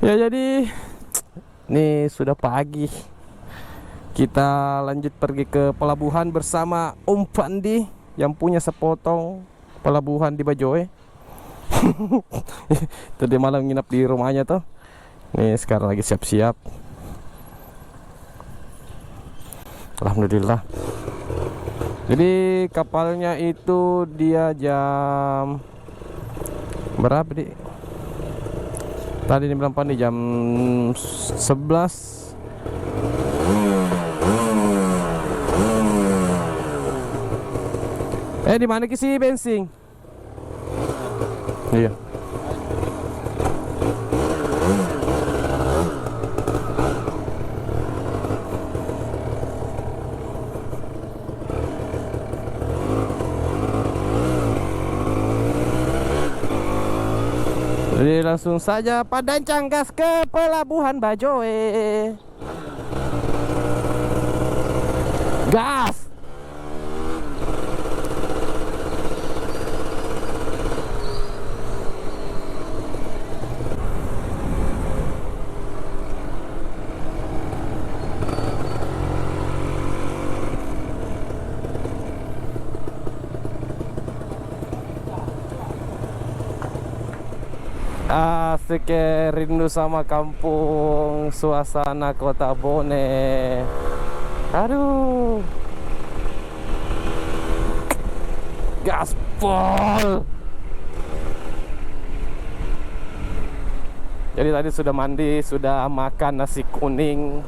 Ya jadi nih sudah pagi. Kita lanjut pergi ke pelabuhan bersama Om Pandi yang punya sepotong pelabuhan di Bajoe. Tadi malam nginap di rumahnya tuh. Nih sekarang lagi siap-siap. Alhamdulillah. Jadi kapalnya itu dia jam berapa di? Tadi ini bilang Pandi jam 11. Di mana ki si bensin? Iya. Jadi langsung saja padancang gas ke pelabuhan Bajoe. Gas. Asik ya, rindu sama kampung, suasana kota Bone. Aduh, gaspol. Jadi tadi sudah mandi, sudah makan nasi kuning,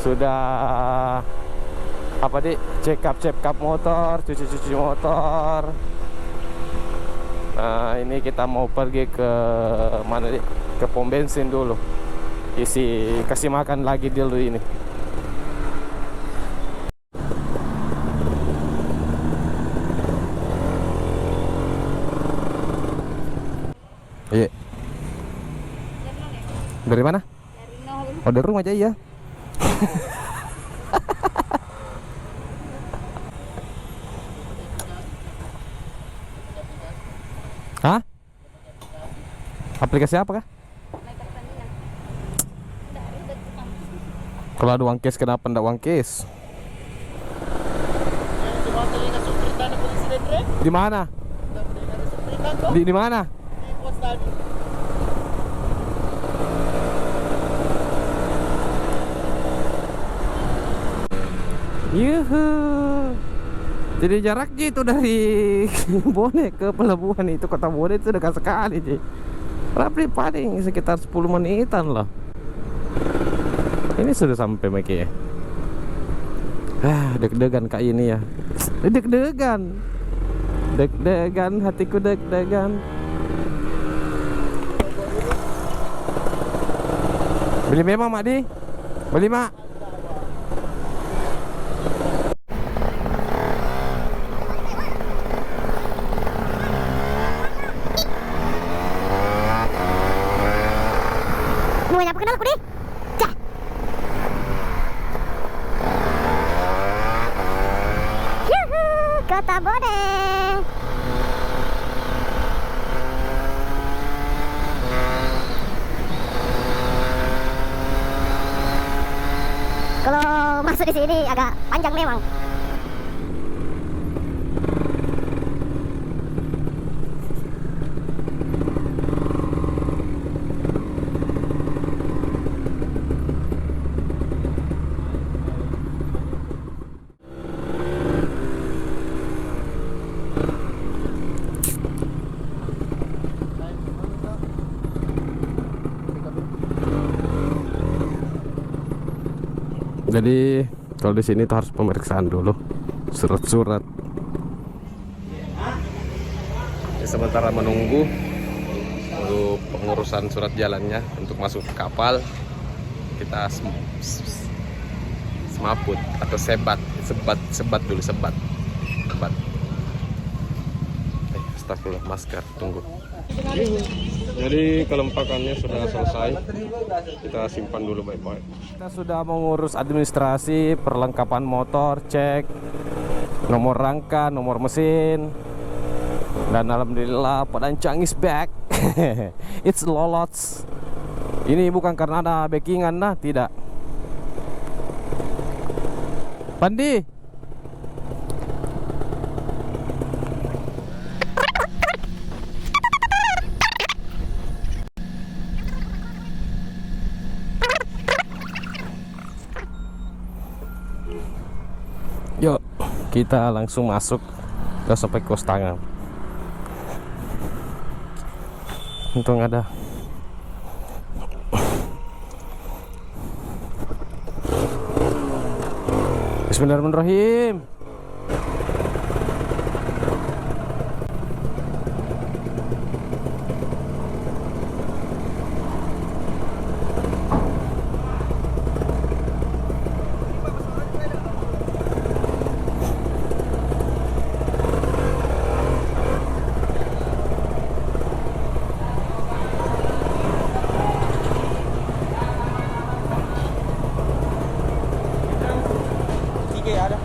sudah apa di check up motor, cuci motor. Nah ini kita mau pergi ke mana nih? Ke pom bensin dulu. Kasih makan lagi dulu ini. Iya. Dari mana? Dari nol. Oh dari rumah aja ya. Hah? Aplikasi apa kah? Kalau ada uang cash kenapa ndak uang cash? Di mana? Di mana? Yuhu. Jadi jaraknya itu dari Bone ke pelabuhan itu kota Bone itu dekat sekali sih. Tapi paling sekitar 10 menitan lah. Ini sudah sampai Meki ya. Deg-degan kak ini ya. Deg-degan. Deg-degan, hatiku deg-degan. Beli memang Mak Di. Beli Mak. Mau nyapa kenal aku deh. Cah. Yuhu, kota Bone. Kalau masuk di sini agak panjang memang. Jadi kalau di sini tuh harus pemeriksaan dulu, surat-surat. Sementara menunggu pengurusan surat jalannya untuk masuk ke kapal, kita semaput atau sebat dulu. Start dulu masker, tunggu. Jadi kelompakannya sudah selesai, kita simpan dulu baik-baik. Kita sudah mengurus administrasi, perlengkapan motor, cek nomor rangka, nomor mesin, Dan alhamdulillah Padancang is back. It's lolots. Ini bukan karena ada backingan nah, tidak. Pandi. Yuk, kita langsung masuk ke sampai Kostangan. Untung ada. Bismillahirrahmanirrahim. Ada.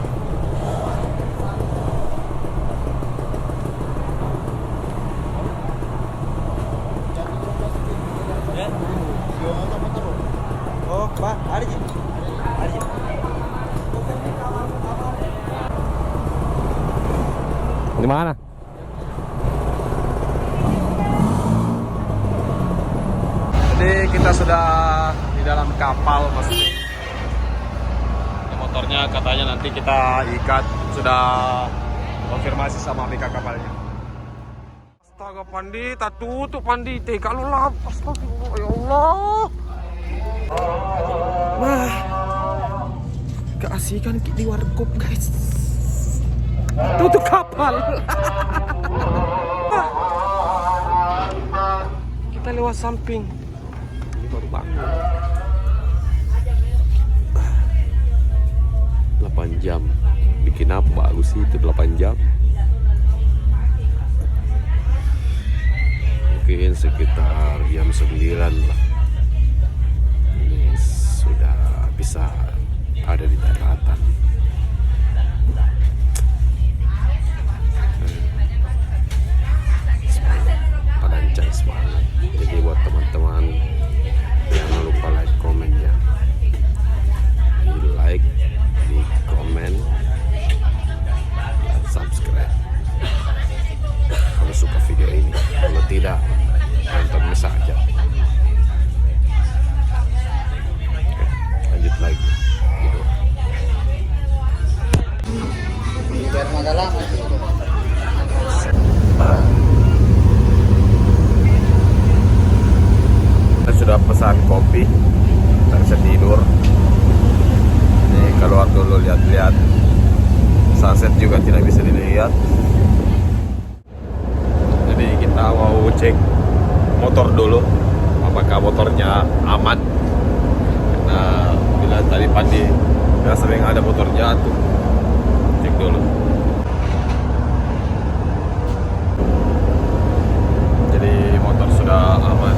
Oh, Pak, ada sih. Di mana? Jadi kita sudah di dalam kapal maksudnya. Motornya katanya nanti kita ikat, sudah konfirmasi sama abk kapalnya. Astaga Pandi, tak tutup Pandi. Kalau lap, astagfirullah ya Allah. Wah, keasikan di warkop guys. Tutup kapal. Kita lewat samping. Ini baru bangun. 8 jam bikin apa bagus sih itu 8 jam mungkin sekitar jam 9 lah ini sudah bisa ada di daratan. Padancang semangat. Jadi buat teman-teman jangan lupa like komen ya, di like, di komen, dan subscribe kalau suka video ini. Kalau tidak, tonton saja. Oke, lanjut lagi gitu. Biar agak lama. Kita sudah pesan kopi, kita bisa tidur. Nih keluar dulu lihat-lihat. Sunset juga tidak bisa dilihat. Jadi kita mau cek motor dulu, apakah motornya aman. Karena bila tadi Pandi nggak sering ada motor jatuh, cek dulu. Jadi motor sudah aman,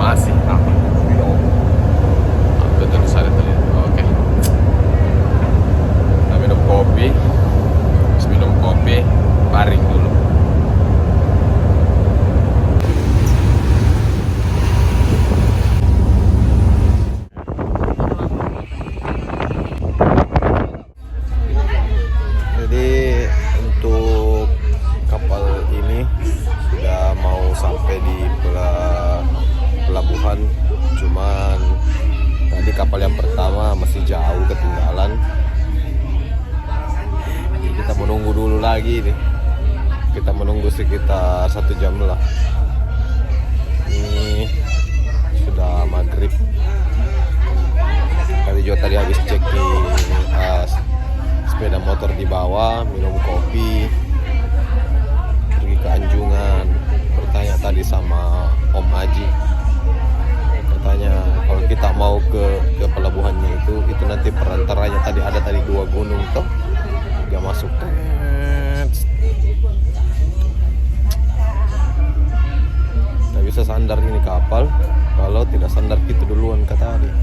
masih aman. Betul saya tadi. Oke. Kita minum kopi, habis minum kopi, baring dulu. Jadi untuk kapal ini sudah mau sampai di pelabuhan, cuman tadi kapal yang pertama masih jauh ketinggalan. Jadi kita menunggu dulu lagi nih. Kita menunggu sekitar 1 jam lah. Ini sudah maghrib. Kami juga tadi habis cek di sepeda motor di bawah, minum kopi, pergi ke Anjungan. Bertanya tadi sama Om Haji, katanya kalau kita mau ke pelabuhannya itu nanti perantaranya tadi ada 2 gunung toh, dia masuk nggak bisa sandar ini kapal kalau tidak sandar gitu duluan kata dia.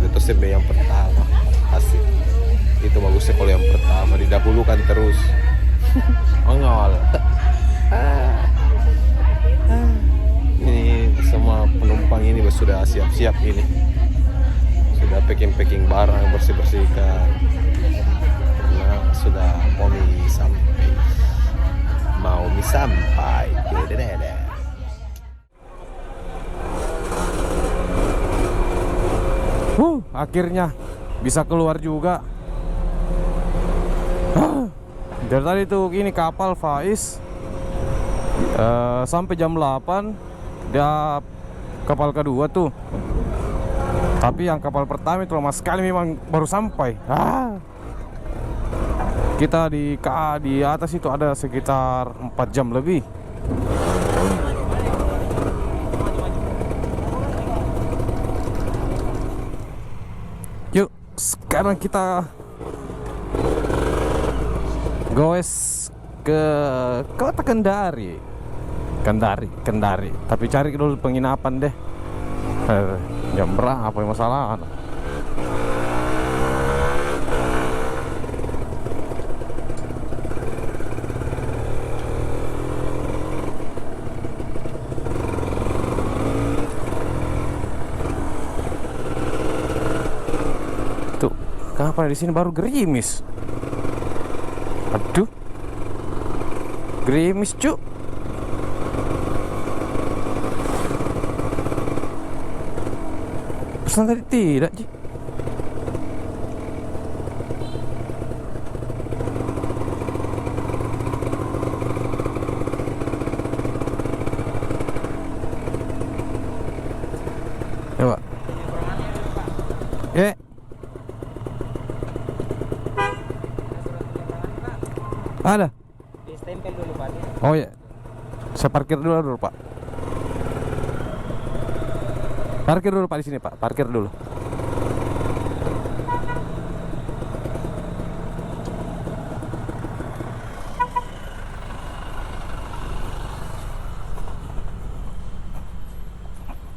Itu CB yang pertama asik, itu bagusnya kalau yang pertama didahulukan terus. Ongol. Ini semua penumpang ini sudah siap-siap ini. Sudah packing-packing barang, bersih-bersihkan. Karena sudah mau sampai. Akhirnya bisa keluar juga. Dari tadi tuh ini kapal Faiz sampai jam 8 dia kapal kedua tuh. Tapi yang kapal pertama itu lama sekali, memang baru sampai. Kita di atas itu ada sekitar 4 jam lebih. Yuk, sekarang kita goes ke kota Kendari. Tapi cari dulu penginapan deh. Jam berapa yang masalah? Tuh, kenapa di sini baru gerimis? Aduh, gerimis cuk. Pesan tadi tidak Ji. Coba. Ada. Stempel dulu Pak. Oh ya. Saya parkir dulu Pak. Parkir dulu Pak di sini Pak. Parkir dulu.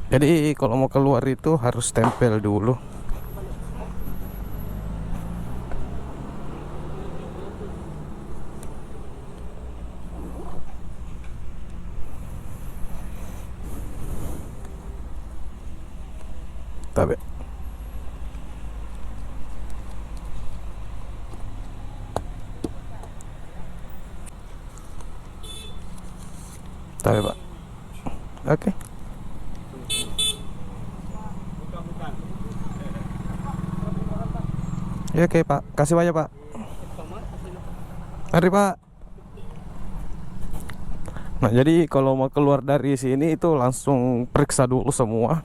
Jadi kalau mau keluar itu harus stempel dulu. Tapi Pak. Oke. Ya, oke Pak. Kasih banyak Pak. Mari Pak. Nah, jadi kalau mau keluar dari sini itu langsung periksa dulu semua.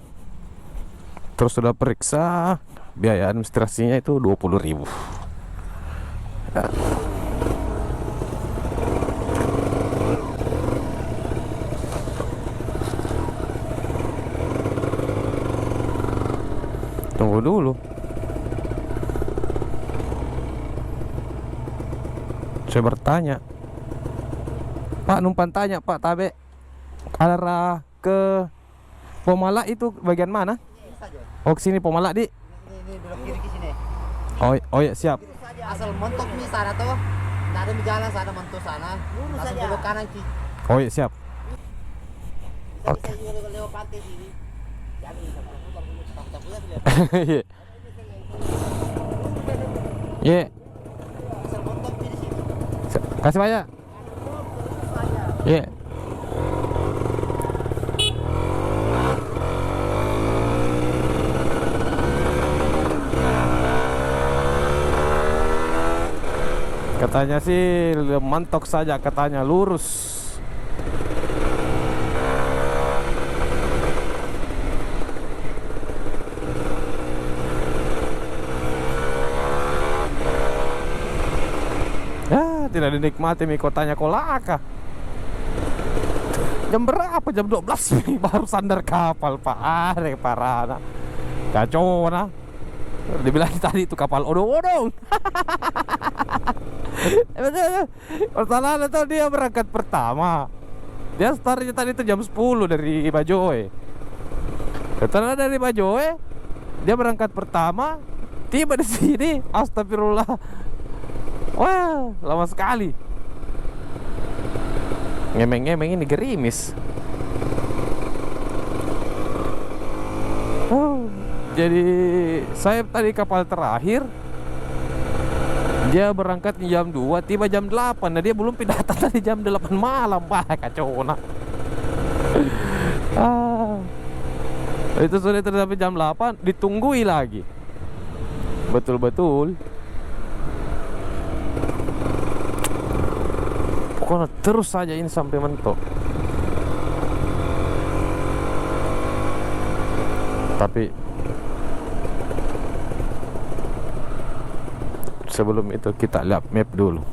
Terus sudah periksa, biaya administrasinya itu 20.000. Ya. Tunggu dulu. Saya bertanya, Pak, numpang tanya Pak Tabe, arah ke Pomala itu bagian mana? Oh, kesini Pomala di? Ini belok kiri ke sini. Oh ya, siap. Asal mentok nih sana tuh. Enggak ada jalan sana mentok sana. Langsung belok kanan Ki. Oh ya, siap. Oke. Lewat pantai sini. Jangan putar dulu, takut-takutnya lihat. Iya. Asal mentok di sini. Kasih banyak. Iya. Katanya sih mentok saja, katanya lurus. Ya, tidak dinikmati mi kotanya Kolaka. Jam berapa? Jam 12 nih baru sandar kapal Pak. Parah nah. Kacau nah. Dibilang tadi itu kapal odong-odong. Pertanyaan itu dia berangkat pertama. Dia startnya tadi itu jam 10 dari Bajoe. Setelah dari Bajoe, dia berangkat pertama, tiba di sini, astagfirullah. Wah, lama sekali. Ngemeng-ngemeng ini gerimis. Oh, jadi saya tadi kapal terakhir, dia berangkat jam 2, tiba jam 8. Nah dia belum datang tadi jam 8 malam. Wah kacau nak. Itu sudah sampai jam 8, ditunggui lagi. Betul-betul. Pokoknya terus saja ini sampai mentok. Tapi sebelum itu kita lihat map dulu.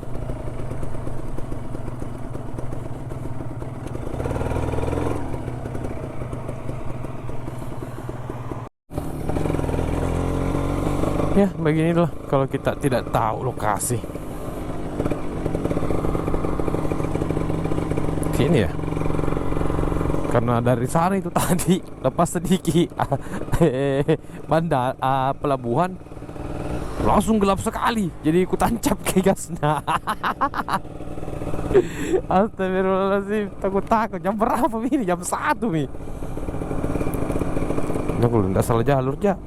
Ya beginilah kalau kita tidak tahu lokasi. Sini ya. Karena dari sana itu tadi lepas sedikit bandar pelabuhan langsung gelap sekali. Jadi ikut tancap ke gasnya. Astagfirullahaladzim, takut jam berapa ini? Jam 1 nih. Nah, kalau tidak salah jalur ya.